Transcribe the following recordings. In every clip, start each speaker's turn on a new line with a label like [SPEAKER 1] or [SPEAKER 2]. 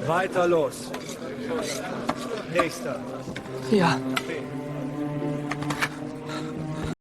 [SPEAKER 1] Weiter los. Nächster.
[SPEAKER 2] Ja.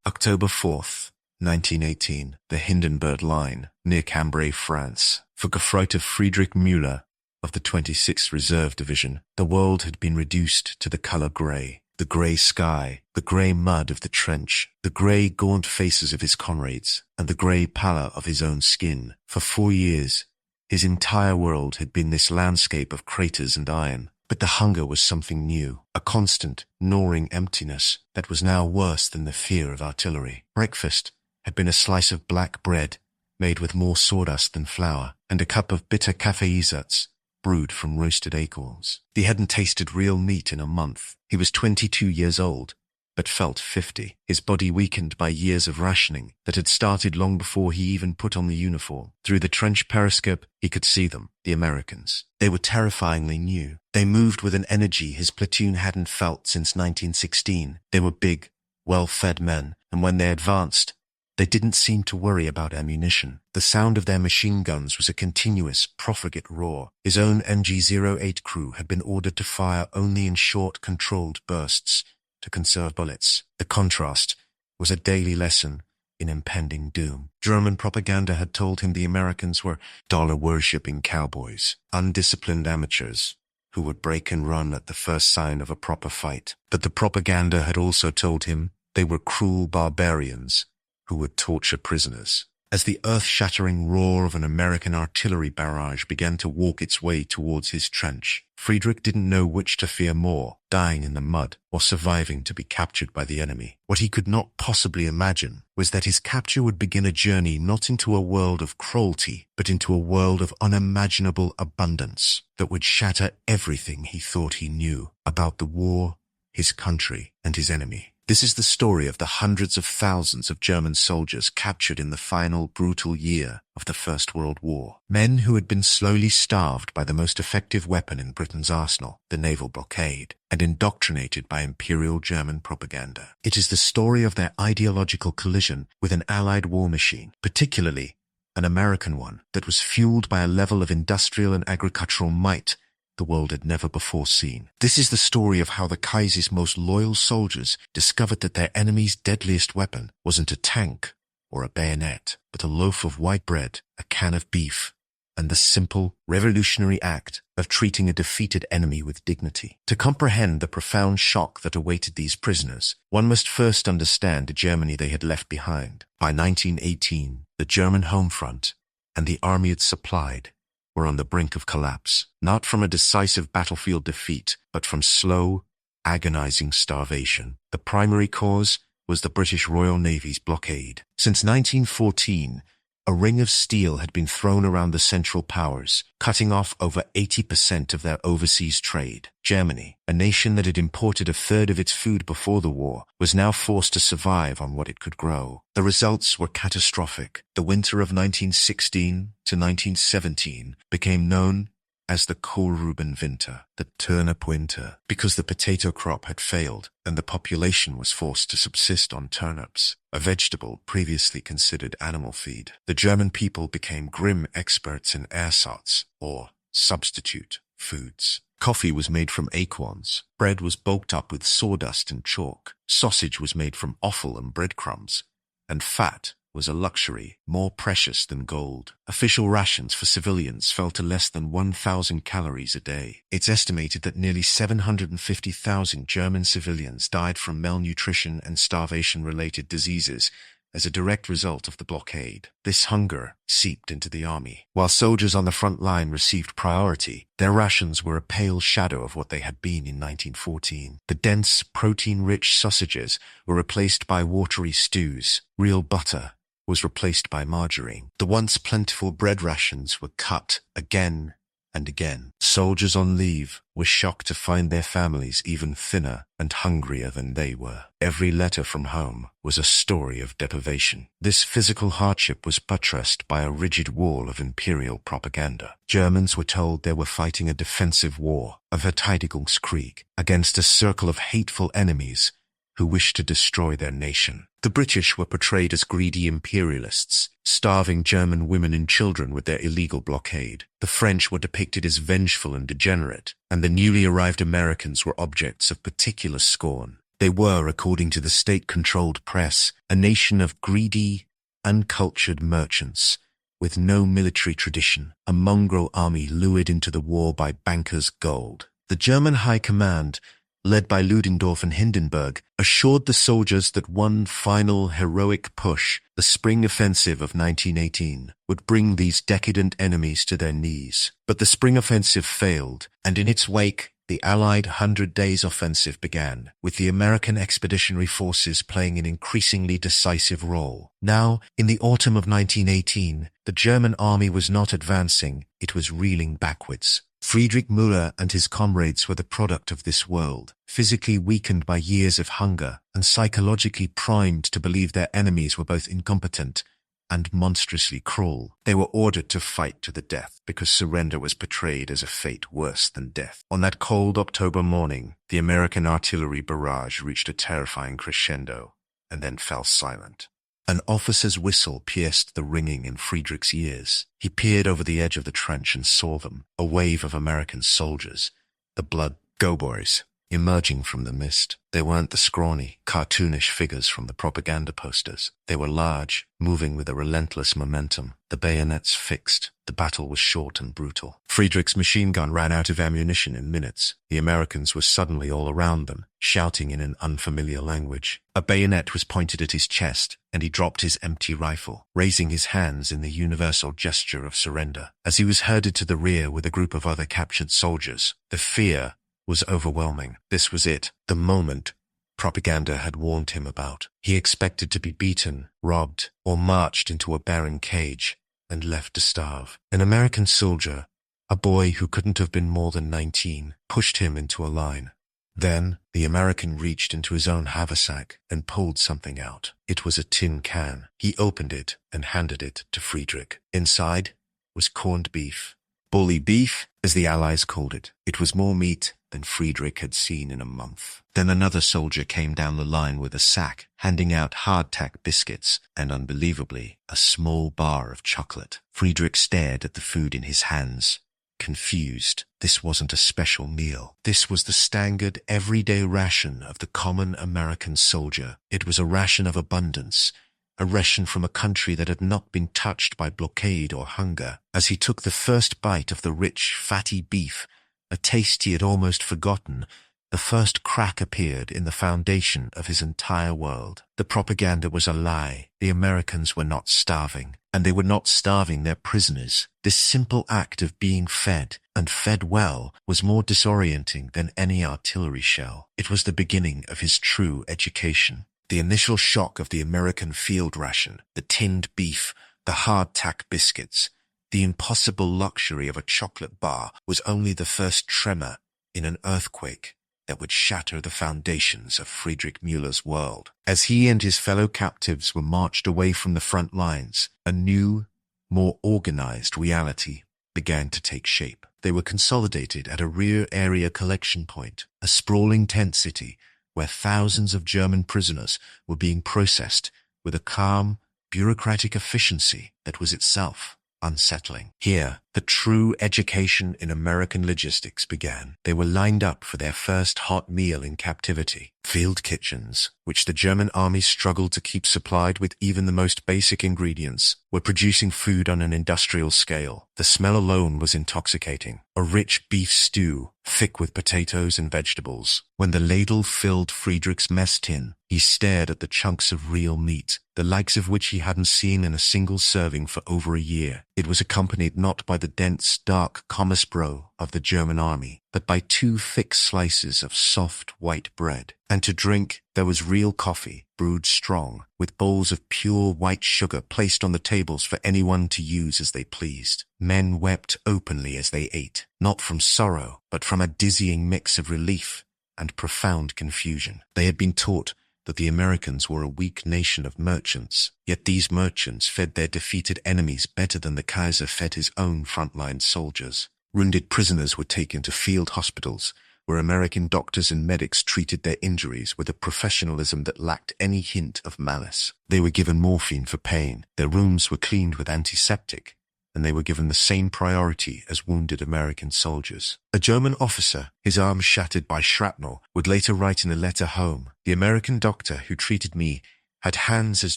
[SPEAKER 3] October 4th, 1918, the Hindenburg Line, near Cambrai, France. For Gefreiter Friedrich Müller of the 26th Reserve Division, the world had been reduced to the color gray. The grey sky, the grey mud of the trench, the grey gaunt faces of his comrades, and the grey pallor of his own skin. For 4 years, his entire world had been this landscape of craters and iron. But the hunger was something new, a constant, gnawing emptiness that was now worse than the fear of artillery. Breakfast had been a slice of black bread made with more sawdust than flour, and a cup of bitter café ersatz brewed from roasted acorns. He hadn't tasted real meat in a month. He was 22 years old, but felt 50, his body weakened by years of rationing that had started long before he even put on the uniform. Through the trench periscope, he could see them, the Americans. They were terrifyingly new. They moved with an energy his platoon hadn't felt since 1916. They were big, well-fed men, and when they advanced, they didn't seem to worry about ammunition. The sound of their machine guns was a continuous, profligate roar. His own MG-08 crew had been ordered to fire only in short, controlled bursts to conserve bullets. The contrast was a daily lesson in impending doom. German propaganda had told him the Americans were dollar-worshipping cowboys, undisciplined amateurs who would break and run at the first sign of a proper fight. But the propaganda had also told him they were cruel barbarians who would torture prisoners. As the earth-shattering roar of an American artillery barrage began to walk its way towards his trench, Friedrich didn't know which to fear more, dying in the mud or surviving to be captured by the enemy. What he could not possibly imagine was that his capture would begin a journey not into a world of cruelty, but into a world of unimaginable abundance that would shatter everything he thought he knew about the war, his country, and his enemy. This is the story of the hundreds of thousands of German soldiers captured in the final brutal year of the First World War. Men who had been slowly starved by the most effective weapon in Britain's arsenal, the naval blockade, and indoctrinated by Imperial German propaganda. It is the story of their ideological collision with an Allied war machine, particularly an American one that was fueled by a level of industrial and agricultural might the world had never before seen. This is the story of how the Kaiser's most loyal soldiers discovered that their enemy's deadliest weapon wasn't a tank or a bayonet, but a loaf of white bread, a can of beef, and the simple, revolutionary act of treating a defeated enemy with dignity. To comprehend the profound shock that awaited these prisoners, one must first understand the Germany they had left behind. By 1918, the German home front and the army it supplied were on the brink of collapse, not from a decisive battlefield defeat, but from slow, agonizing starvation. The primary cause was the British Royal Navy's blockade. Since 1914, a ring of steel had been thrown around the Central Powers, cutting off over 80% of their overseas trade. Germany, a nation that had imported a third of its food before the war, was now forced to survive on what it could grow. The results were catastrophic. The winter of 1916 to 1917 became known as the Kohlruben winter, the turnip winter, because the potato crop had failed and the population was forced to subsist on turnips, a vegetable previously considered animal feed. The German people became grim experts in ersatz, or substitute, foods. Coffee was made from acorns, bread was bulked up with sawdust and chalk, sausage was made from offal and breadcrumbs, and fat was a luxury more precious than gold. Official rations for civilians fell to less than 1,000 calories a day. It's estimated that nearly 750,000 German civilians died from malnutrition and starvation-related diseases as a direct result of the blockade. This hunger seeped into the army. While soldiers on the front line received priority, their rations were a pale shadow of what they had been in 1914. The dense, protein-rich sausages were replaced by watery stews. Real butter was replaced by margarine. The once plentiful bread rations were cut again and again. Soldiers on leave were shocked to find their families even thinner and hungrier than they were. Every letter from home was a story of deprivation. This physical hardship was buttressed by a rigid wall of imperial propaganda. Germans were told they were fighting a defensive war, a Verteidigungskrieg, against a circle of hateful enemies who wished to destroy their nation. The British were portrayed as greedy imperialists, starving German women and children with their illegal blockade. The French were depicted as vengeful and degenerate, and the newly arrived Americans were objects of particular scorn. They were, according to the state-controlled press, a nation of greedy, uncultured merchants, with no military tradition, a mongrel army lured into the war by bankers' gold. The German High Command, led by Ludendorff and Hindenburg, assured the soldiers that one final heroic push, the Spring Offensive of 1918, would bring these decadent enemies to their knees. But the Spring Offensive failed, and in its wake, the Allied 100 Days Offensive began, with the American Expeditionary Forces playing an increasingly decisive role. Now, in the autumn of 1918, the German army was not advancing, it was reeling backwards. Friedrich Müller and his comrades were the product of this world, physically weakened by years of hunger and psychologically primed to believe their enemies were both incompetent and monstrously cruel. They were ordered to fight to the death because surrender was portrayed as a fate worse than death. On that cold October morning, the American artillery barrage reached a terrifying crescendo and then fell silent. An officer's whistle pierced the ringing in Friedrich's ears. He peered over the edge of the trench and saw them, a wave of American soldiers, the blood go boys, emerging from the mist. They weren't the scrawny, cartoonish figures from the propaganda posters. They were large, moving with a relentless momentum, the bayonets fixed. The battle was short and brutal. Friedrich's machine gun ran out of ammunition in minutes. The Americans were suddenly all around them, shouting in an unfamiliar language. A bayonet was pointed at his chest, and he dropped his empty rifle, raising his hands in the universal gesture of surrender. As he was herded to the rear with a group of other captured soldiers, the fear was overwhelming. This was it, the moment propaganda had warned him about. He expected to be beaten, robbed, or marched into a barren cage and left to starve. An American soldier, a boy who couldn't have been more than 19, pushed him into a line. Then, the American reached into his own haversack and pulled something out. It was a tin can. He opened it and handed it to Friedrich. Inside was corned beef. Bully beef, as the Allies called it. It was more meat than Friedrich had seen in a month. Then another soldier came down the line with a sack, handing out hardtack biscuits and, unbelievably, a small bar of chocolate. Friedrich stared at the food in his hands, confused. This wasn't a special meal. This was the standard, everyday ration of the common American soldier. It was a ration of abundance, a ration from a country that had not been touched by blockade or hunger. As he took the first bite of the rich, fatty beef, a taste he had almost forgotten, the first crack appeared in the foundation of his entire world. The propaganda was a lie. The Americans were not starving, and they were not starving their prisoners. This simple act of being fed, and fed well, was more disorienting than any artillery shell. It was the beginning of his true education. The initial shock of the American field ration, the tinned beef, the hardtack biscuits, the impossible luxury of a chocolate bar was only the first tremor in an earthquake that would shatter the foundations of Friedrich Müller's world. As he and his fellow captives were marched away from the front lines, a new, more organized reality began to take shape. They were consolidated at a rear area collection point, a sprawling tent city where thousands of German prisoners were being processed with a calm, bureaucratic efficiency that was itself unsettling. Here, the true education in American logistics began. They were lined up for their first hot meal in captivity. Field kitchens, which the German army struggled to keep supplied with even the most basic ingredients, were producing food on an industrial scale. The smell alone was intoxicating. A rich beef stew, thick with potatoes and vegetables. When the ladle filled Friedrich's mess tin, he stared at the chunks of real meat, the likes of which he hadn't seen in a single serving for over a year. It was accompanied not by the dense, dark Kommissbrot of the German army, but by 2 thick slices of soft white bread. And to drink, there was real coffee, brewed strong, with bowls of pure white sugar placed on the tables for anyone to use as they pleased. Men wept openly as they ate, not from sorrow, but from a dizzying mix of relief and profound confusion. They had been taught that the Americans were a weak nation of merchants, yet these merchants fed their defeated enemies better than the Kaiser fed his own frontline soldiers. Wounded prisoners were taken to field hospitals, where American doctors and medics treated their injuries with a professionalism that lacked any hint of malice. They were given morphine for pain, their rooms were cleaned with antiseptic, and they were given the same priority as wounded American soldiers. A German officer, his arm shattered by shrapnel, would later write in a letter home, "The American doctor who treated me had hands as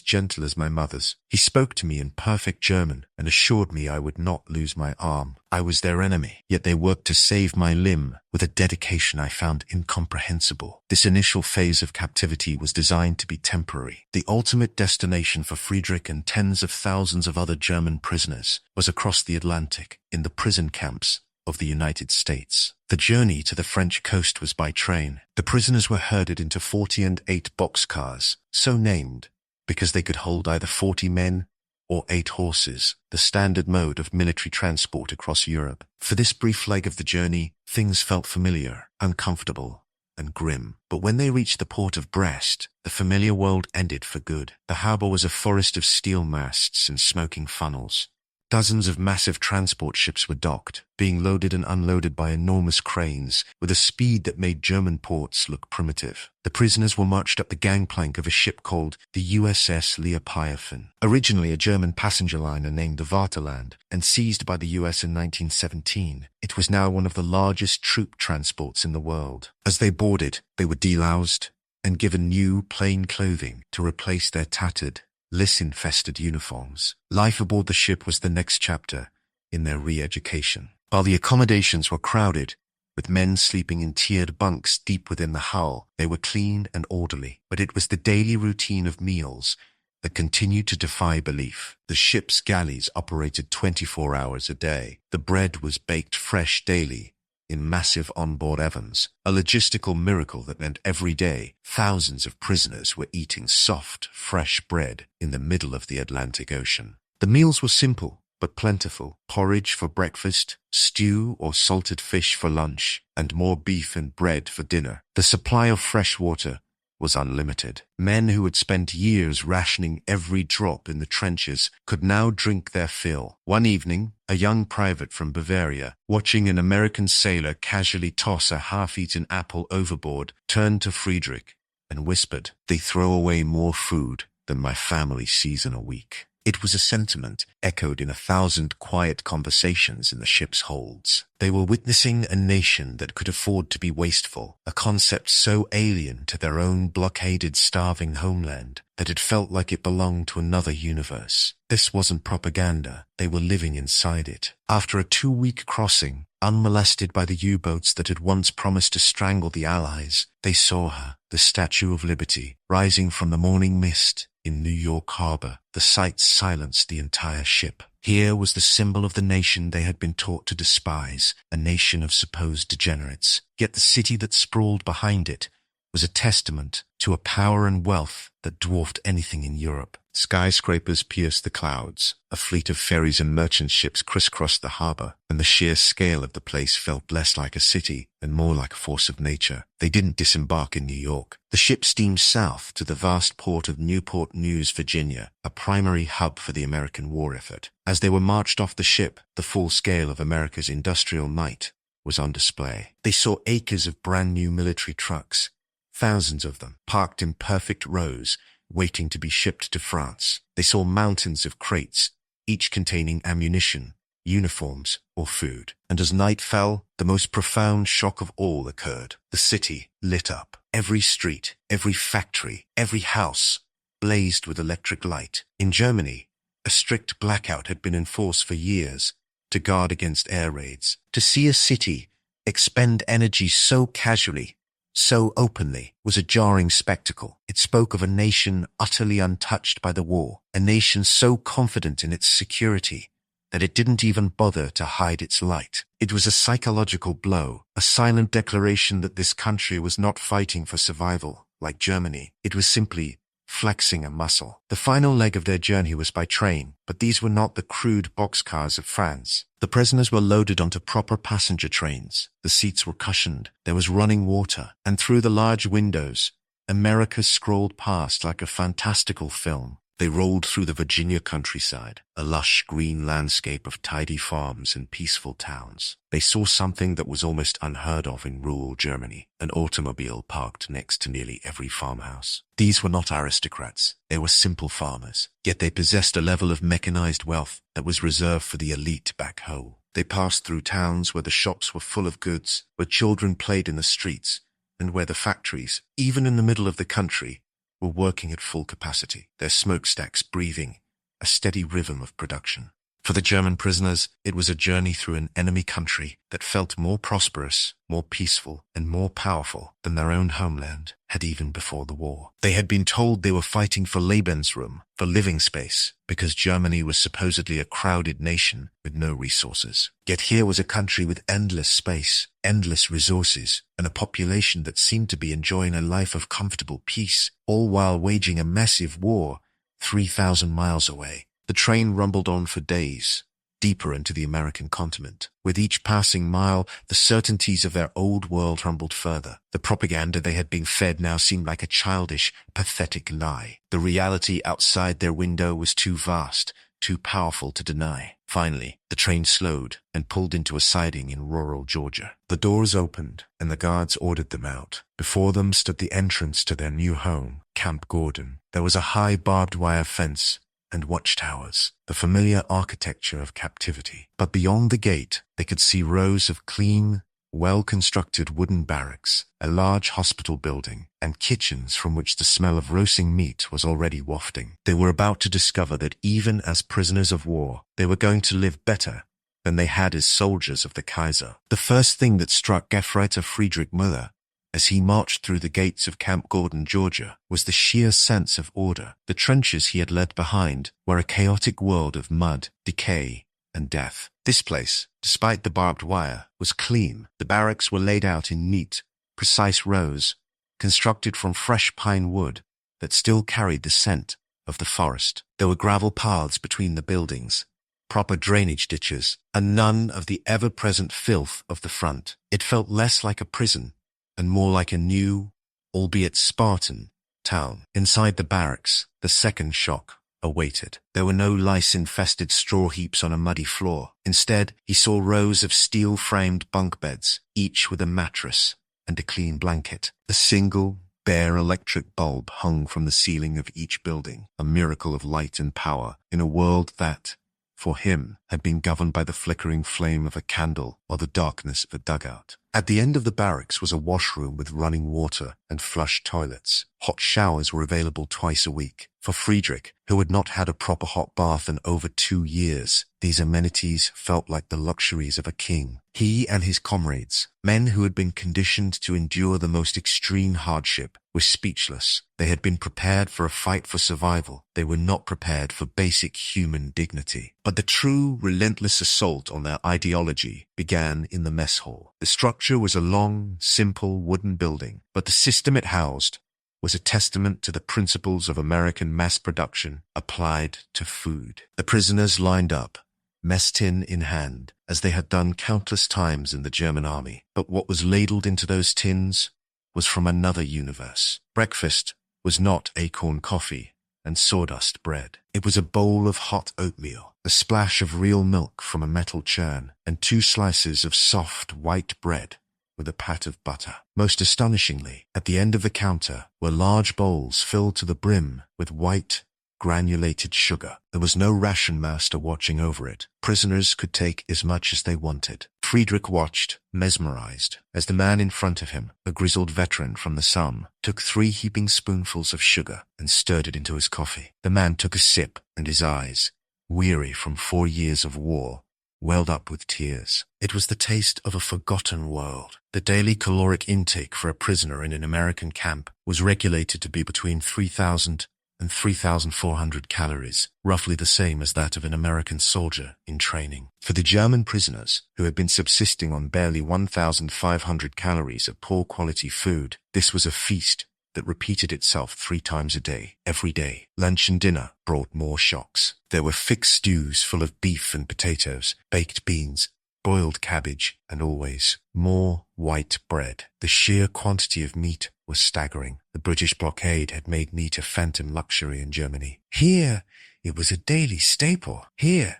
[SPEAKER 3] gentle as my mother's. He spoke to me in perfect German and assured me I would not lose my arm. I was their enemy, yet they worked to save my limb with a dedication I found incomprehensible." This initial phase of captivity was designed to be temporary. The ultimate destination for Friedrich and tens of thousands of other German prisoners was across the Atlantic, in the prison camps of the United States. The journey to the French coast was by train. The prisoners were herded into 48 boxcars, so named because they could hold either 40 men or 8 horses, the standard mode of military transport across Europe. For this brief leg of the journey, things felt familiar, uncomfortable, and grim. But when they reached the port of Brest, the familiar world ended for good. The harbor was a forest of steel masts and smoking funnels. Dozens of massive transport ships were docked, being loaded and unloaded by enormous cranes, with a speed that made German ports look primitive. The prisoners were marched up the gangplank of a ship called the USS Leviathan, originally a German passenger liner named the Vaterland, and seized by the US in 1917. It was now one of the largest troop transports in the world. As they boarded, they were deloused and given new, plain clothing to replace their tattered, lice-infested uniforms. Life aboard the ship was the next chapter in their re-education. While the accommodations were crowded, with men sleeping in tiered bunks deep within the hull, they were clean and orderly. But it was the daily routine of meals that continued to defy belief. The ship's galleys operated 24 hours a day. The bread was baked fresh daily in massive onboard ovens, a logistical miracle that meant every day thousands of prisoners were eating soft, fresh bread in the middle of the Atlantic Ocean. The meals were simple but plentiful: porridge for breakfast, stew or salted fish for lunch, and more beef and bread for dinner. The supply of fresh water was unlimited. Men who had spent years rationing every drop in the trenches could now drink their fill. One evening, a young private from Bavaria, watching an American sailor casually toss a half-eaten apple overboard, turned to Friedrich and whispered, "They throw away more food than my family sees in a week." It was a sentiment echoed in 1,000 quiet conversations in the ship's holds. They were witnessing a nation that could afford to be wasteful, a concept so alien to their own blockaded, starving homeland that it felt like it belonged to another universe. This wasn't propaganda, they were living inside it. After a 2-week crossing, unmolested by the U-boats that had once promised to strangle the Allies, they saw her, the Statue of Liberty, rising from the morning mist in New York Harbor. The sight silenced the entire ship. Here was the symbol of the nation they had been taught to despise, a nation of supposed degenerates. Yet the city that sprawled behind it was a testament to a power and wealth that dwarfed anything in Europe. Skyscrapers pierced the clouds, a fleet of ferries and merchant ships crisscrossed the harbor, and the sheer scale of the place felt less like a city and more like a force of nature. They didn't disembark in New York. The ship steamed south to the vast port of Newport News, Virginia, a primary hub for the American war effort. As they were marched off the ship, the full scale of America's industrial might was on display. They saw acres of brand new military trucks, thousands of them, parked in perfect rows, waiting to be shipped to France. They saw mountains of crates, each containing ammunition, uniforms, or food. And as night fell, the most profound shock of all occurred. The city lit up. Every street, every factory, every house blazed with electric light. In Germany, a strict blackout had been enforced for years to guard against air raids. To see a city expend energy so casually, so openly, was a jarring spectacle. It spoke of a nation utterly untouched by the war, a nation so confident in its security that it didn't even bother to hide its light. It was a psychological blow, a silent declaration that this country was not fighting for survival, like Germany. It was simply flexing a muscle. The final leg of their journey was by train, but these were not the crude boxcars of France. The prisoners were loaded onto proper passenger trains. The seats were cushioned, there was running water, and through the large windows, America scrolled past like a fantastical film. They rolled through the Virginia countryside, a lush green landscape of tidy farms and peaceful towns. They saw something that was almost unheard of in rural Germany, an automobile parked next to nearly every farmhouse. These were not aristocrats, they were simple farmers, yet they possessed a level of mechanized wealth that was reserved for the elite back home. They passed through towns where the shops were full of goods, where children played in the streets, and where the factories, even in the middle of the country, were working at full capacity, their smokestacks breathing a steady rhythm of production. For the German prisoners, it was a journey through an enemy country that felt more prosperous, more peaceful, and more powerful than their own homeland had even before the war. They had been told they were fighting for Lebensraum, for living space, because Germany was supposedly a crowded nation with no resources. Yet here was a country with endless space, endless resources, and a population that seemed to be enjoying a life of comfortable peace, all while waging a massive war 3,000 miles away. The train rumbled on for days, deeper into the American continent. With each passing mile, the certainties of their old world rumbled further. The propaganda they had been fed now seemed like a childish, pathetic lie. The reality outside their window was too vast, too powerful to deny. Finally, the train slowed and pulled into a siding in rural Georgia. The doors opened, and the guards ordered them out. Before them stood the entrance to their new home, Camp Gordon. There was a high barbed wire fence and watchtowers, the familiar architecture of captivity. But beyond the gate, they could see rows of clean, well-constructed wooden barracks, a large hospital building, and kitchens from which the smell of roasting meat was already wafting. They were about to discover that even as prisoners of war, they were going to live better than they had as soldiers of the Kaiser. The first thing that struck Gefreiter Friedrich Müller as he marched through the gates of Camp Gordon, Georgia, was the sheer sense of order. The trenches he had left behind were a chaotic world of mud, decay, and death. This place, despite the barbed wire, was clean. The barracks were laid out in neat, precise rows, constructed from fresh pine wood that still carried the scent of the forest. There were gravel paths between the buildings, proper drainage ditches, and none of the ever-present filth of the front. It felt less like a prison and more like a new, albeit Spartan, town. Inside the barracks, the second shock awaited. There were no lice-infested straw heaps on a muddy floor. Instead, he saw rows of steel-framed bunk beds, each with a mattress and a clean blanket. A single, bare electric bulb hung from the ceiling of each building, a miracle of light and power in a world that, for him, had been governed by the flickering flame of a candle or the darkness of a dugout. At the end of the barracks was a washroom with running water and flush toilets. Hot showers were available twice a week. For Friedrich, who had not had a proper hot bath in over 2 years, these amenities felt like the luxuries of a king. He and his comrades, men who had been conditioned to endure the most extreme hardship, were speechless. They had been prepared for a fight for survival. They were not prepared for basic human dignity. But the true, relentless assault on their ideology began in the mess hall. The structure was a long, simple wooden building, but the system it housed was a testament to the principles of American mass production applied to food. The prisoners lined up, mess tin in hand, as they had done countless times in the German army. But what was ladled into those tins was from another universe. Breakfast was not acorn coffee and sawdust bread. It was a bowl of hot oatmeal, a splash of real milk from a metal churn, and 2 slices of soft white bread with a pat of butter. Most astonishingly, at the end of the counter were large bowls filled to the brim with white, granulated sugar. There was no ration master watching over it. Prisoners could take as much as they wanted. Friedrich watched, mesmerized, as the man in front of him, a grizzled veteran from the Somme, took 3 heaping spoonfuls of sugar and stirred it into his coffee. The man took a sip, and his eyes, weary from 4 years of war, welled up with tears. It was the taste of a forgotten world. The daily caloric intake for a prisoner in an American camp was regulated to be between 3,000 and 3,400 calories, roughly the same as that of an American soldier in training. For the German prisoners, who had been subsisting on barely 1,500 calories of poor-quality food, this was a feast that repeated itself 3 times a day, every day. Lunch and dinner brought more shocks. There were thick stews full of beef and potatoes, baked beans, boiled cabbage, and always more white bread. The sheer quantity of meat was staggering. The British blockade had made meat a phantom luxury in Germany. Here, it was a daily staple. The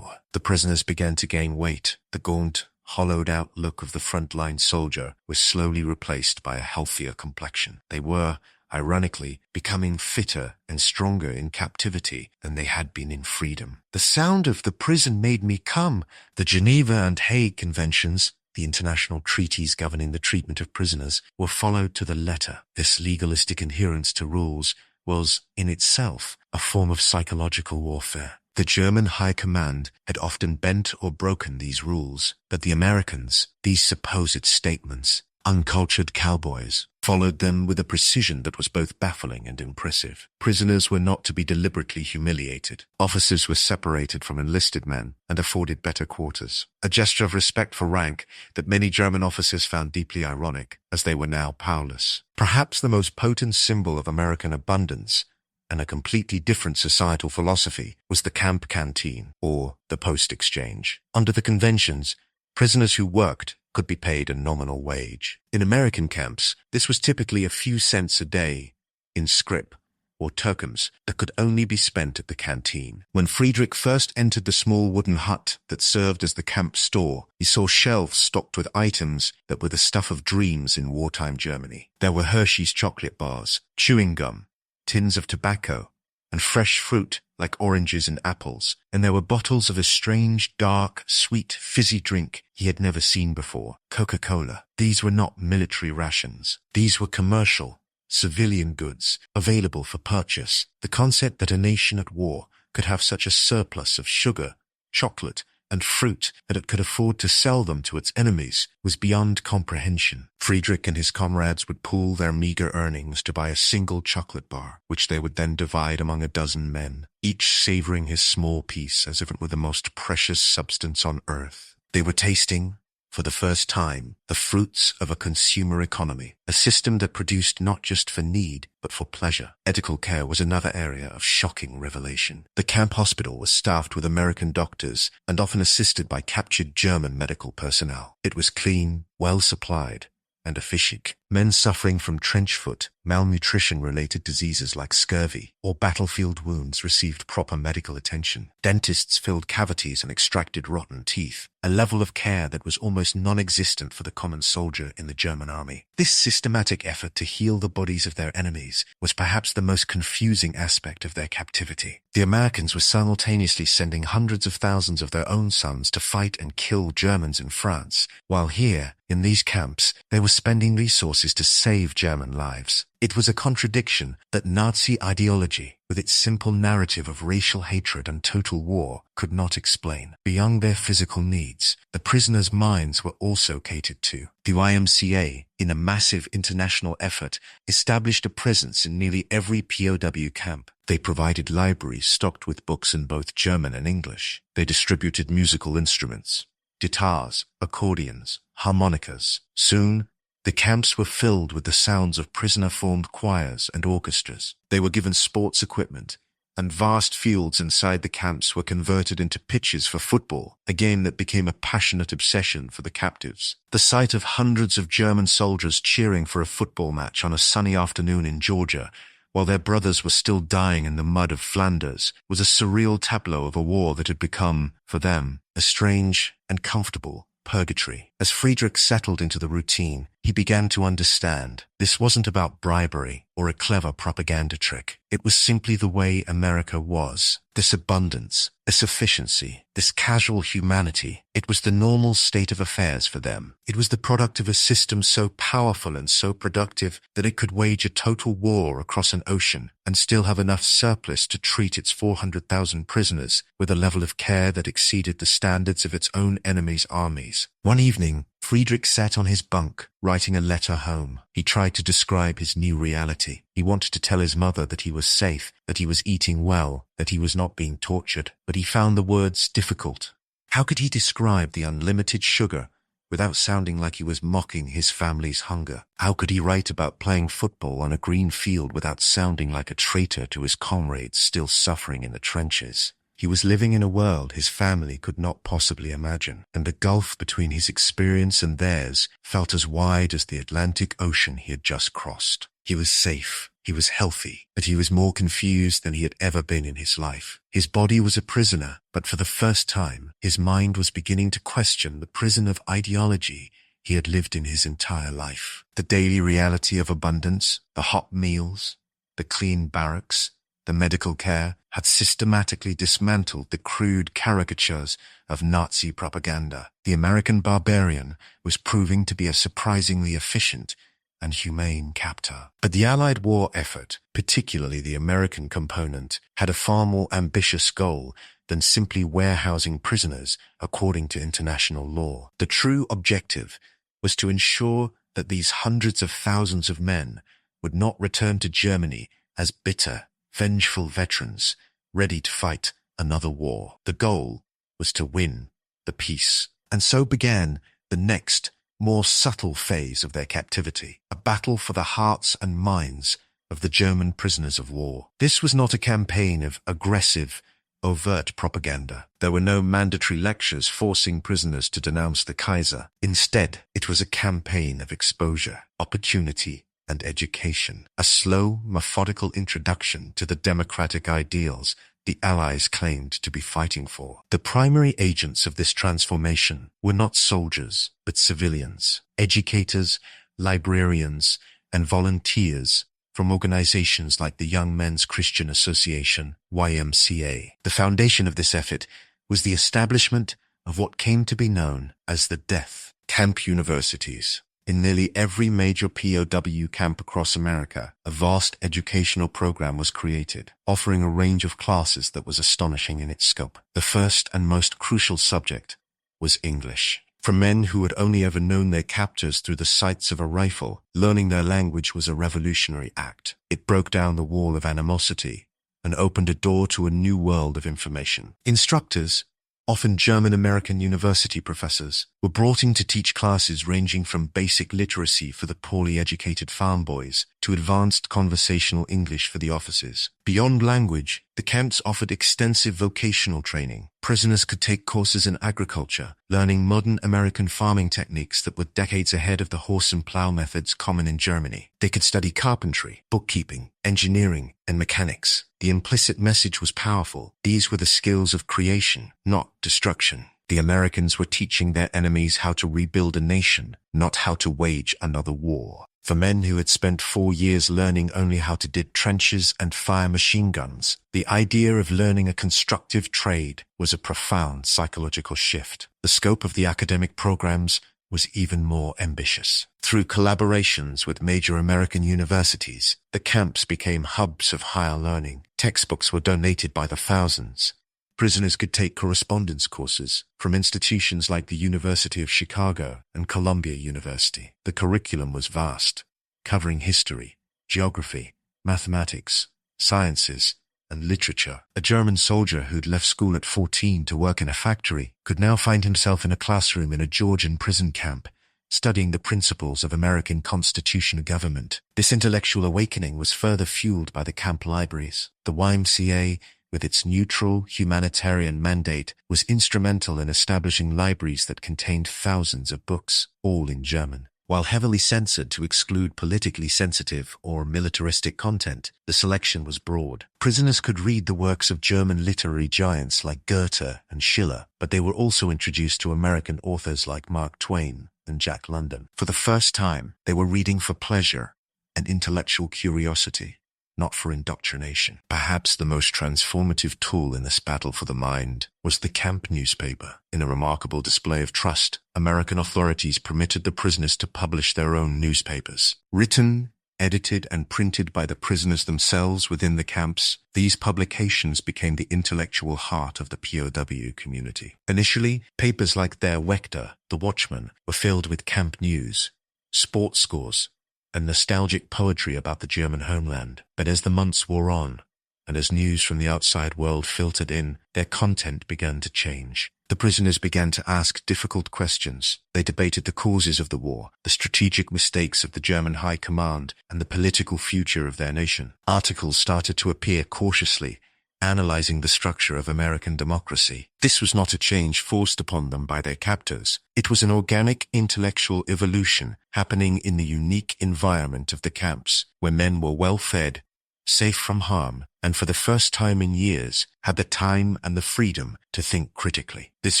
[SPEAKER 3] prisoners began to gain weight. The gaunt, hollowed-out look of the frontline soldier was slowly replaced by a healthier complexion. They were, ironically, becoming fitter and stronger in captivity than they had been in freedom. The sound of the prison made me come. The Geneva and Hague Conventions, the international treaties governing the treatment of prisoners, were followed to the letter. This legalistic adherence to rules was, in itself, a form of psychological warfare. The German High Command had often bent or broken these rules, but the Americans, these supposed statements, uncultured cowboys, followed them with a precision that was both baffling and impressive. Prisoners were not to be deliberately humiliated. Officers were separated from enlisted men and afforded better quarters, a gesture of respect for rank that many German officers found deeply ironic, as they were now powerless. Perhaps the most potent symbol of American abundance and a completely different societal philosophy was the camp canteen, or the post-exchange. Under the conventions, prisoners who worked could be paid a nominal wage. In American camps, this was typically a few cents a day in scrip or turkums that could only be spent at the canteen. When Friedrich first entered the small wooden hut that served as the camp store, he saw shelves stocked with items that were the stuff of dreams in wartime Germany. There were Hershey's chocolate bars, chewing gum, tins of tobacco, and fresh fruit like oranges and apples, and there were bottles of a strange, dark, sweet, fizzy drink he had never seen before, Coca-Cola. These were not military rations. These were commercial, civilian goods available for purchase. The concept that a nation at war could have such a surplus of sugar, chocolate, and fruit that it could afford to sell them to its enemies was beyond comprehension. Friedrich and his comrades would pool their meager earnings to buy a single chocolate bar, which they would then divide among a dozen men, each savoring his small piece as if it were the most precious substance on earth. They were tasting, for the first time, the fruits of a consumer economy, a system that produced not just for need, but for pleasure. Medical care was another area of shocking revelation. The camp hospital was staffed with American doctors and often assisted by captured German medical personnel. It was clean, well supplied, and efficient. Men suffering from trench foot, malnutrition-related diseases like scurvy, or battlefield wounds received proper medical attention. Dentists filled cavities and extracted rotten teeth, a level of care that was almost non-existent for the common soldier in the German army. This systematic effort to heal the bodies of their enemies was perhaps the most confusing aspect of their captivity. The Americans were simultaneously sending hundreds of thousands of their own sons to fight and kill Germans in France, while here, in these camps, they were spending resources to save German lives. It was a contradiction that Nazi ideology, with its simple narrative of racial hatred and total war, could not explain. Beyond their physical needs, the prisoners' minds were also catered to. The YMCA, in a massive international effort, established a presence in nearly every POW camp. They provided libraries stocked with books in both German and English. They distributed musical instruments, guitars, accordions, harmonicas. Soon, the camps were filled with the sounds of prisoner-formed choirs and orchestras. They were given sports equipment, and vast fields inside the camps were converted into pitches for football, a game that became a passionate obsession for the captives. The sight of hundreds of German soldiers cheering for a football match on a sunny afternoon in Georgia, while their brothers were still dying in the mud of Flanders, was a surreal tableau of a war that had become, for them, a strange and comfortable purgatory. As Friedrich settled into the routine, he began to understand. This wasn't about bribery or a clever propaganda trick. It was simply the way America was. This abundance, this efficiency, this casual humanity. It was the normal state of affairs for them. It was the product of a system so powerful and so productive that it could wage a total war across an ocean and still have enough surplus to treat its 400,000 prisoners with a level of care that exceeded the standards of its own enemies' armies. One evening, Friedrich sat on his bunk, writing a letter home. He tried to describe his new reality. He wanted to tell his mother that he was safe, that he was eating well, that he was not being tortured, but he found the words difficult. How could he describe the unlimited sugar without sounding like he was mocking his family's hunger? How could he write about playing football on a green field without sounding like a traitor to his comrades still suffering in the trenches? He was living in a world his family could not possibly imagine, and the gulf between his experience and theirs felt as wide as the Atlantic Ocean he had just crossed. He was safe, he was healthy, but he was more confused than he had ever been in his life. His body was a prisoner, but for the first time, his mind was beginning to question the prison of ideology he had lived in his entire life. The daily reality of abundance, the hot meals, the clean barracks, the medical care had systematically dismantled the crude caricatures of Nazi propaganda. The American barbarian was proving to be a surprisingly efficient and humane captor. But the Allied war effort, particularly the American component, had a far more ambitious goal than simply warehousing prisoners according to international law. The true objective was to ensure that these hundreds of thousands of men would not return to Germany as bitter, vengeful veterans ready to fight another war. The goal was to win the peace. And so began the next, more subtle phase of their captivity, a battle for the hearts and minds of the German prisoners of war. This was not a campaign of aggressive, overt propaganda. There were no mandatory lectures forcing prisoners to denounce the Kaiser. Instead, it was a campaign of exposure, opportunity, and education, a slow, methodical introduction to the democratic ideals the Allies claimed to be fighting for. The primary agents of this transformation were not soldiers, but civilians, educators, librarians, and volunteers from organizations like the Young Men's Christian Association, YMCA. The foundation of this effort was the establishment of what came to be known as the death camp universities. In nearly every major POW camp across America, a vast educational program was created, offering a range of classes that was astonishing in its scope. The first and most crucial subject was English. For men who had only ever known their captors through the sights of a rifle, learning their language was a revolutionary act. It broke down the wall of animosity and opened a door to a new world of information. Instructors, often German-American university professors, were brought in to teach classes ranging from basic literacy for the poorly educated farm boys to advanced conversational English for the officers. Beyond language, the camps offered extensive vocational training. Prisoners could take courses in agriculture, learning modern American farming techniques that were decades ahead of the horse and plow methods common in Germany. They could study carpentry, bookkeeping, engineering, and mechanics. The implicit message was powerful. These were the skills of creation, not destruction. The Americans were teaching their enemies how to rebuild a nation, not how to wage another war. For men who had spent 4 years learning only how to dig trenches and fire machine guns, the idea of learning a constructive trade was a profound psychological shift. The scope of the academic programs was even more ambitious. Through collaborations with major American universities, the camps became hubs of higher learning. Textbooks were donated by the thousands. Prisoners could take correspondence courses from institutions like the University of Chicago and Columbia University. The curriculum was vast, covering history, geography, mathematics, sciences, and literature. A German soldier who'd left school at 14 to work in a factory could now find himself in a classroom in a Georgian prison camp, studying the principles of American constitutional government. This intellectual awakening was further fueled by the camp libraries. The YMCA, with its neutral, humanitarian mandate, was instrumental in establishing libraries that contained thousands of books, all in German. While heavily censored to exclude politically sensitive or militaristic content, the selection was broad. Prisoners could read the works of German literary giants like Goethe and Schiller, but they were also introduced to American authors like Mark Twain and Jack London. For the first time, they were reading for pleasure and intellectual curiosity, not for indoctrination. Perhaps the most transformative tool in this battle for the mind was the camp newspaper. In a remarkable display of trust, American authorities permitted the prisoners to publish their own newspapers. Written, edited, and printed by the prisoners themselves within the camps, these publications became the intellectual heart of the POW community. Initially, papers like Der Wächter, The Watchman, were filled with camp news, sports scores, and nostalgic poetry about the German homeland. But as the months wore on, and as news from the outside world filtered in, their content began to change. The prisoners began to ask difficult questions. They debated the causes of the war, the strategic mistakes of the German high command, and the political future of their nation. Articles started to appear cautiously analyzing the structure of American democracy. This was not a change forced upon them by their captors. It was an organic intellectual evolution happening in the unique environment of the camps, where men were well-fed, safe from harm, and for the first time in years had the time and the freedom to think critically. This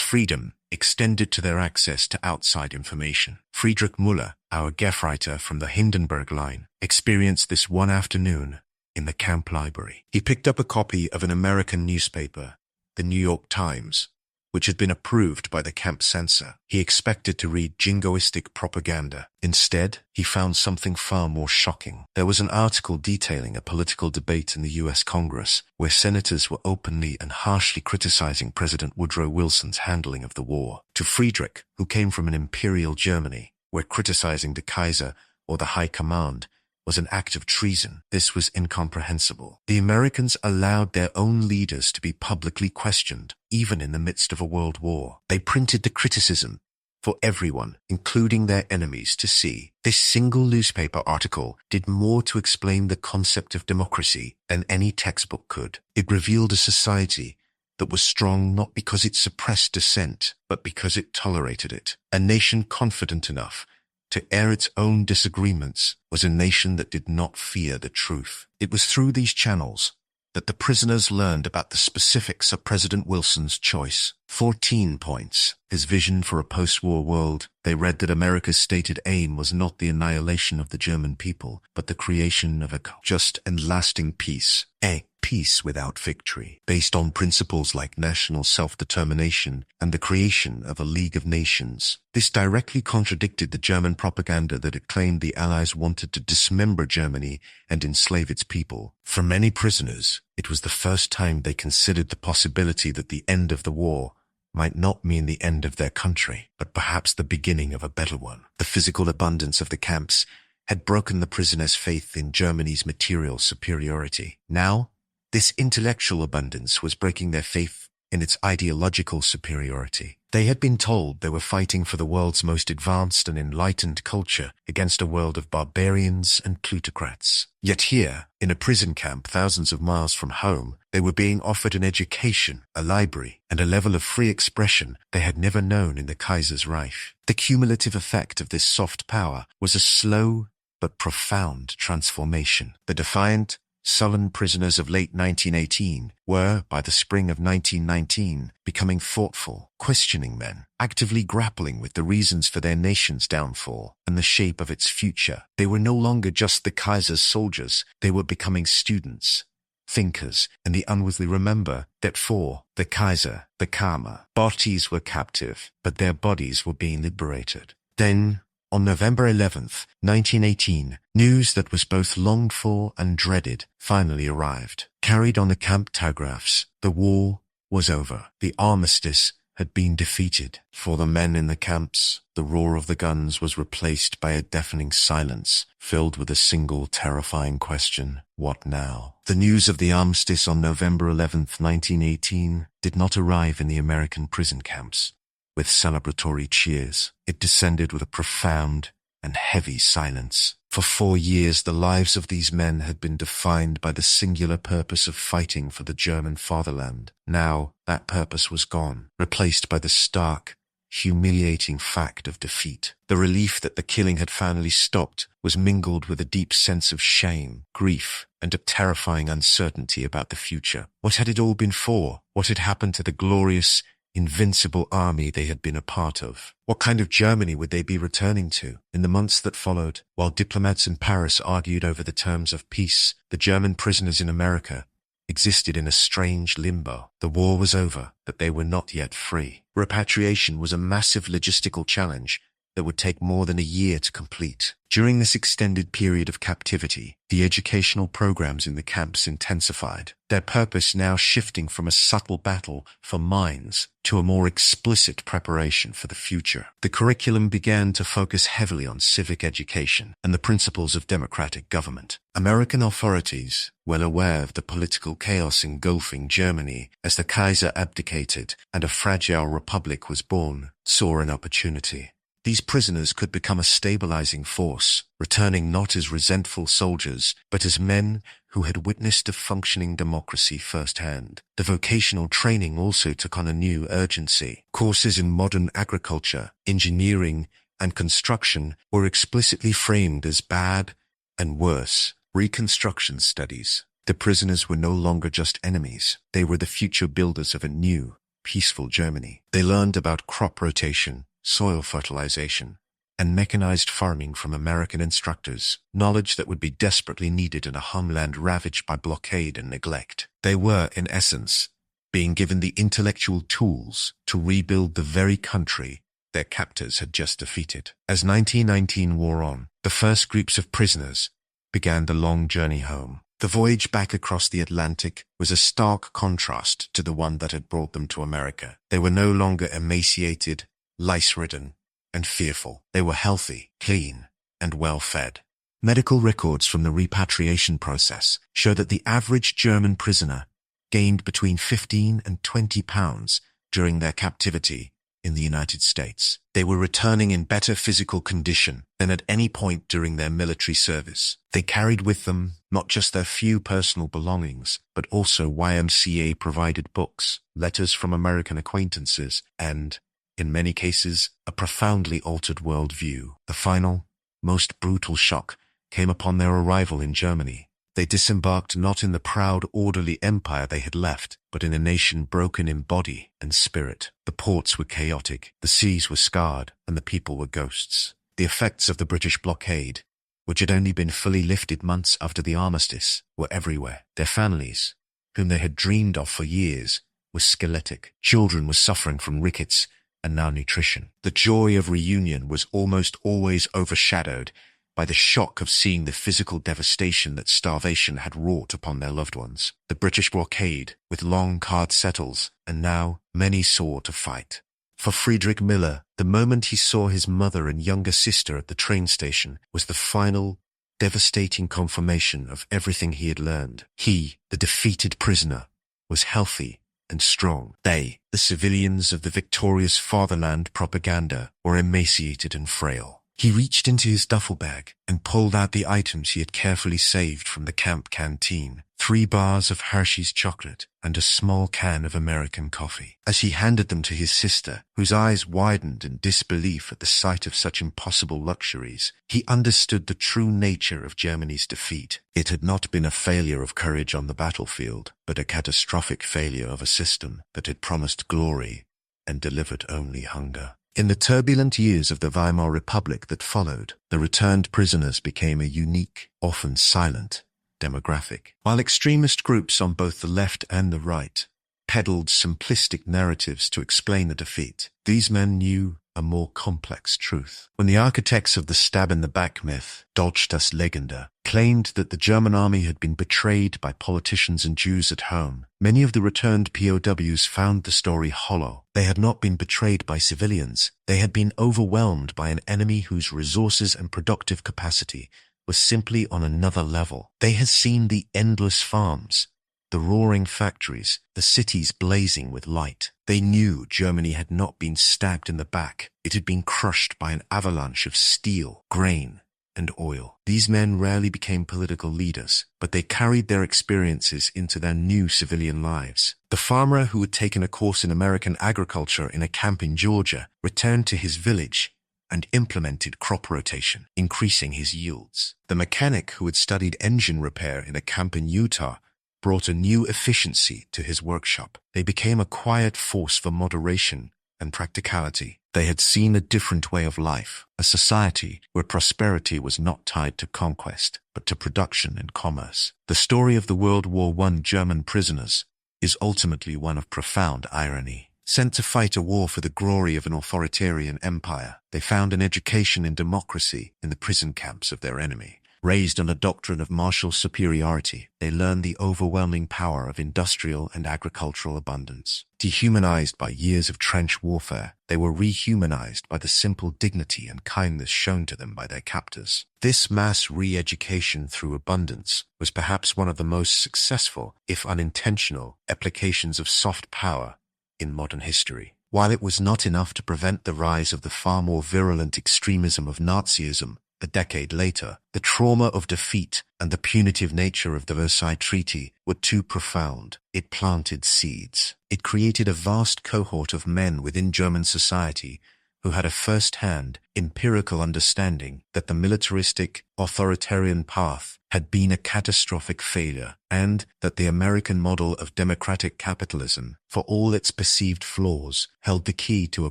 [SPEAKER 3] freedom extended to their access to outside information. Friedrich Müller, our Gefreiter from the Hindenburg Line, experienced this one afternoon in the camp library. He picked up a copy of an American newspaper, the New York Times, which had been approved by the camp censor. He expected to read jingoistic propaganda. Instead, he found something far more shocking. There was an article detailing a political debate in the U.S. Congress where senators were openly and harshly criticizing President Woodrow Wilson's handling of the war. To Friedrich, who came from an Imperial Germany, where criticizing the Kaiser or the High Command was an act of treason, this was incomprehensible. The Americans allowed their own leaders to be publicly questioned, even in the midst of a world war. They printed the criticism for everyone, including their enemies, to see. This single newspaper article did more to explain the concept of democracy than any textbook could. It revealed a society that was strong not because it suppressed dissent, but because it tolerated it. A nation confident enough to air its own disagreements was a nation that did not fear the truth. It was through these channels that the prisoners learned about the specifics of President Wilson's choice. 14 points. His vision for a post-war world. They read that America's stated aim was not the annihilation of the German people, but the creation of a just and lasting peace. A peace without victory, based on principles like national self-determination and the creation of a League of Nations. This directly contradicted the German propaganda that it claimed the Allies wanted to dismember Germany and enslave its people. For many prisoners, it was the first time they considered the possibility that the end of the war might not mean the end of their country, but perhaps the beginning of a better one. The physical abundance of the camps had broken the prisoners' faith in Germany's material superiority. Now, this intellectual abundance was breaking their faith in its ideological superiority. They had been told they were fighting for the world's most advanced and enlightened culture against a world of barbarians and plutocrats. Yet here, in a prison camp thousands of miles from home, they were being offered an education, a library, and a level of free expression they had never known in the Kaiser's Reich. The cumulative effect of this soft power was a slow but profound transformation. The defiant, sullen prisoners of late 1918 were, by the spring of 1919, becoming thoughtful, questioning men, actively grappling with the reasons for their nation's downfall and the shape of its future. They were no longer just the Kaiser's soldiers, they were becoming students, thinkers, and the unworthy. Remember that for the Kaiser, the Kama, bodies were captive, but their bodies were being liberated. Then, on November 11th, 1918, news that was both longed for and dreaded finally arrived. Carried on the camp telegraphs, the war was over. The armistice had been defeated. For the men in the camps, the roar of the guns was replaced by a deafening silence, filled with a single terrifying question: what now? The news of the armistice on November 11th, 1918, did not arrive in the American prison camps with celebratory cheers. It descended with a profound and heavy silence. For 4 years, the lives of these men had been defined by the singular purpose of fighting for the German fatherland. Now, that purpose was gone, replaced by the stark, humiliating fact of defeat. The relief that the killing had finally stopped was mingled with a deep sense of shame, grief, and a terrifying uncertainty about the future. What had it all been for? What had happened to the glorious, invincible army they had been a part of? What kind of Germany would they be returning to? In the months that followed, while diplomats in Paris argued over the terms of peace, the German prisoners in America existed in a strange limbo. The war was over, but they were not yet free. Repatriation was a massive logistical challenge that would take more than a year to complete. During this extended period of captivity, the educational programs in the camps intensified, their purpose now shifting from a subtle battle for minds to a more explicit preparation for the future. The curriculum began to focus heavily on civic education and the principles of democratic government. American authorities, well aware of the political chaos engulfing Germany as the Kaiser abdicated and a fragile republic was born, saw an opportunity. These prisoners could become a stabilizing force, returning not as resentful soldiers, but as men who had witnessed a functioning democracy firsthand. The vocational training also took on a new urgency. Courses in modern agriculture, engineering, and construction were explicitly framed as bad and worse Reconstruction studies. The prisoners were no longer just enemies. They were the future builders of a new, peaceful Germany. They learned about crop rotation, soil fertilization, and mechanized farming from American instructors, knowledge that would be desperately needed in a homeland ravaged by blockade and neglect. They were, in essence, being given the intellectual tools to rebuild the very country their captors had just defeated. As 1919 wore on, the first groups of prisoners began the long journey home. The voyage back across the Atlantic was a stark contrast to the one that had brought them to America. They were no longer emaciated, lice-ridden, and fearful. They were healthy, clean, and well-fed. Medical records from the repatriation process show that the average German prisoner gained between 15 and 20 pounds during their captivity in the United States. They were returning in better physical condition than at any point during their military service. They carried with them not just their few personal belongings, but also YMCA-provided books, letters from American acquaintances, and, in many cases, a profoundly altered worldview. The final, most brutal shock came upon their arrival in Germany. They disembarked not in the proud, orderly empire they had left, but in a nation broken in body and spirit. The ports were chaotic, the seas were scarred, and the people were ghosts. The effects of the British blockade, which had only been fully lifted months after the armistice, were everywhere. Their families, whom they had dreamed of for years, were skeletic. Children were suffering from rickets and malnutrition. The joy of reunion was almost always overshadowed by the shock of seeing the physical devastation that starvation had wrought upon their loved ones. The British blockade, with long hard settles, and now many sore to fight. For Friedrich Miller, the moment he saw his mother and younger sister at the train station was the final, devastating confirmation of everything he had learned. He, the defeated prisoner, was healthy and strong. They, the civilians of the victorious fatherland propaganda, were emaciated and frail. He reached into his duffel bag and pulled out the items he had carefully saved from the camp canteen: 3 bars of Hershey's chocolate and a small can of American coffee. As he handed them to his sister, whose eyes widened in disbelief at the sight of such impossible luxuries, he understood the true nature of Germany's defeat. It had not been a failure of courage on the battlefield, but a catastrophic failure of a system that had promised glory and delivered only hunger. In the turbulent years of the Weimar Republic that followed, the returned prisoners became a unique, often silent, demographic. While extremist groups on both the left and the right peddled simplistic narratives to explain the defeat, these men knew a more complex truth. When the architects of the stab-in-the-back myth, Dolch das Legende, claimed that the German army had been betrayed by politicians and Jews at home, many of the returned POWs found the story hollow. They had not been betrayed by civilians. They had been overwhelmed by an enemy whose resources and productive capacity was simply on another level. They had seen the endless farms, the roaring factories, the cities blazing with light. They knew Germany had not been stabbed in the back. It had been crushed by an avalanche of steel, grain, and oil. These men rarely became political leaders, but they carried their experiences into their new civilian lives. The farmer who had taken a course in American agriculture in a camp in Georgia returned to his village and implemented crop rotation, increasing his yields. The mechanic who had studied engine repair in a camp in Utah brought a new efficiency to his workshop. They became a quiet force for moderation and practicality. They had seen a different way of life, a society where prosperity was not tied to conquest, but to production and commerce. The story of the World War I German prisoners is ultimately one of profound irony. Sent to fight a war for the glory of an authoritarian empire, they found an education in democracy in the prison camps of their enemy. Raised on a doctrine of martial superiority, they learned the overwhelming power of industrial and agricultural abundance. Dehumanized by years of trench warfare, they were rehumanized by the simple dignity and kindness shown to them by their captors. This mass re-education through abundance was perhaps one of the most successful, if unintentional, applications of soft power in modern history. While it was not enough to prevent the rise of the far more virulent extremism of Nazism, a decade later, the trauma of defeat and the punitive nature of the Versailles Treaty were too profound. It planted seeds. It created a vast cohort of men within German society who had a first-hand, empirical understanding that the militaristic, authoritarian path had been a catastrophic failure, and that the American model of democratic capitalism, for all its perceived flaws, held the key to a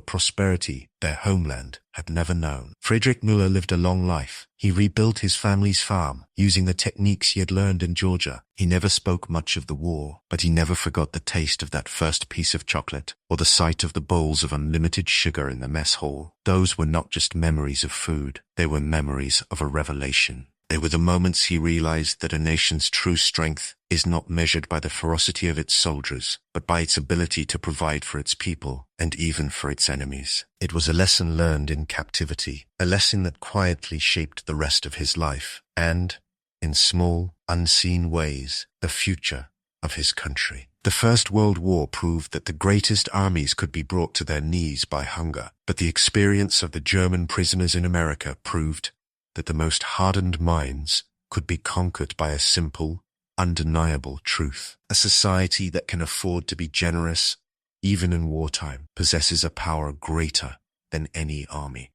[SPEAKER 3] prosperity their homeland had never known. Friedrich Müller lived a long life. He rebuilt his family's farm using the techniques he had learned in Georgia. He never spoke much of the war, but he never forgot the taste of that first piece of chocolate or the sight of the bowls of unlimited sugar in the mess hall. Those were not just memories of food. They were memories of a revelation. They were the moments he realized that a nation's true strength is not measured by the ferocity of its soldiers, but by its ability to provide for its people and even for its enemies. It was a lesson learned in captivity, a lesson that quietly shaped the rest of his life and, in small, unseen ways, the future of his country. The First World War proved that the greatest armies could be brought to their knees by hunger, but the experience of the German prisoners in America proved that the most hardened minds could be conquered by a simple, undeniable truth. A society that can afford to be generous, even in wartime, possesses a power greater than any army.